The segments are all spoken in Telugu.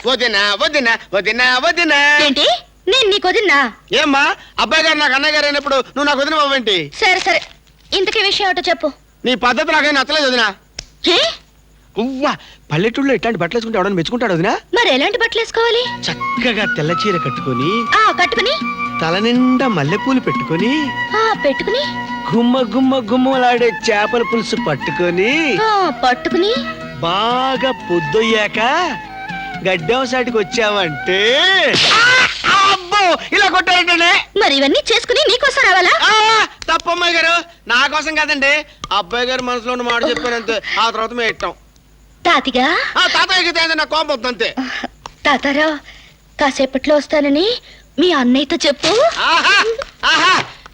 వదినా వదినా వదినా వదినా. ఏంటి నేను నీకు వదిన్నా? ఏమ్మా అబ్బాయి గారు నాకు అన్నయ్య గారు అయినప్పుడు నువ్వు నాకు వదిన బాబేంటి? సరే సరే, ఇంతకీ విషయం ఏమిటో చెప్పు. నీ పద్ధతి నాకేం నచ్చలేదు వదినా. ఏ ఉవ్వా పల్లెటూళ్ళలో ఇట్లాంటి బట్టలు వేసుకుంటే ఎవడన్నా మెచ్చుకుంటాడు వదినా? మరి ఎలాంటి బట్టలు వేసుకోవాలి? చక్కగా తెల్ల చీర కట్టుకొని కట్టుకుని తల నిండా మల్లెపూలు పెట్టుకొని పెట్టుకుని గుమ్మ గుమ్మ గుమ్మలాడే చేపల పులుసు పట్టుకొని పట్టుకుని బాగా పొద్దొయ్యాక గడ్డం సాటికి వచ్చావంటే అబ్బో ఇలా కొట్టారంటే. మరి ఇవన్నీ చేసుకుని నీకోసం రావాలా? తప్పమ్మాయి గారు, నా కోసం కాదండి, అబ్బాయి గారు మనసులో ఉన్న మాట చెప్పానంతే. ఆ తర్వాత మేము ఇట్టాం. తాతిగా తాతయ్యకి నా కోపం వద్దు అంతే. తాతారా, కాసేపట్లో వస్తానని మీ అన్నయ్యతో చెప్పు.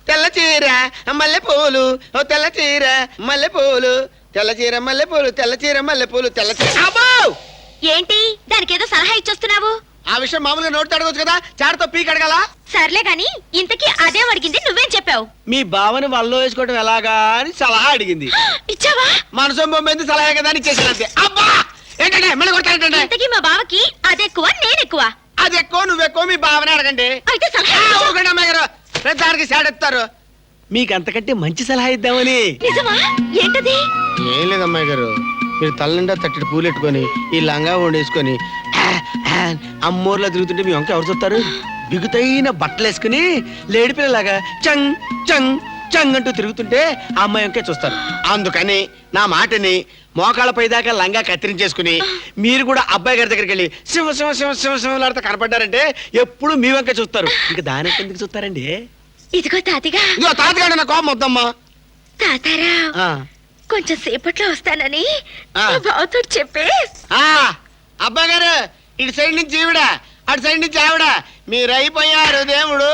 తెల్ల చీర మల్లె పూలు, ఓ తెల్ల చీర మల్లె పూలు, తెల్ల చీర మల్లె పూలు, తెల్ల చీర మల్లె పూలు, తెల్ల చీర. ఏంటి దానికి ఏదో సలహా ఇచ్చొస్తున్నావు? ఆ విషయం మామూలుగా నోటి అడగొచ్చు కదా, చాటతో పీక్ అడగాల. సర్లే గాని ఇంతకీ అదే అడిగింది, నువ్వేం చెప్పావు? మీ బావని వల్లో వేసుకోవడం ఎలాగా అని సలహా అడిగింది. ఇచ్చావా? మనసు బొమ్మింది సలహా కదా అని ఇచ్చేసినంతే. అబ్బా ఏంటంటే మళ్ళీ కొడతానంటే. ఇంతకీ మా బావకి అదెక్కువ నేనెక్కువ? అది ఎక్కువ నువ్వెక్కువ, మీ బావనే అడగండి. అయితే సలహా అమ్మాయి గారు దానికి సాడెత్తారు. మీకు అంతకంటే మంచి సలహా ఇద్దామని. నిజమా? ఏంటది? ఏం లేదు అమ్మాయి గారు, మీరు తల నిండా తట్టడి పూలెట్టుకొని ఈ లంగా వండేసుకొని అమ్మోర్లా తిరుగుతుంటే మీ వంక ఎవరు చూస్తారు? బిగుతైన బట్టలు వేసుకుని లేడిపిల్లలాగా చంగ్ చంగ్ చంగ్ అంటూ తిరుగుతుంటే ఆ అమ్మాయి వంకే చూస్తారు. అందుకని నా మాటని మోకాళ్ళపై దాకా లంగా కత్తిరించేసుకుని మీరు కూడా అబ్బాయి గారి దగ్గరికి వెళ్ళి సింహ సింహ సింహ సింహ సింహలాడితే కనపడ్డారంటే ఎప్పుడు మీ వంక చూస్తారు. ఇంకా దాని ఎందుకు చూస్తారండి? ఇదిగో తాతిగా. ఇదిగో తాతగాడు నా కోపం వద్దమ్మా. తాతారా, కొంచెం సేపట్లో వస్తానని బావతో చెప్పే. అబ్బాయి గారు, ఇటు సైడ్ నుంచి ఈవిడ, అటు సైడ్ నుంచి ఆవిడ, మీరు అయిపోయారు దేవుడు.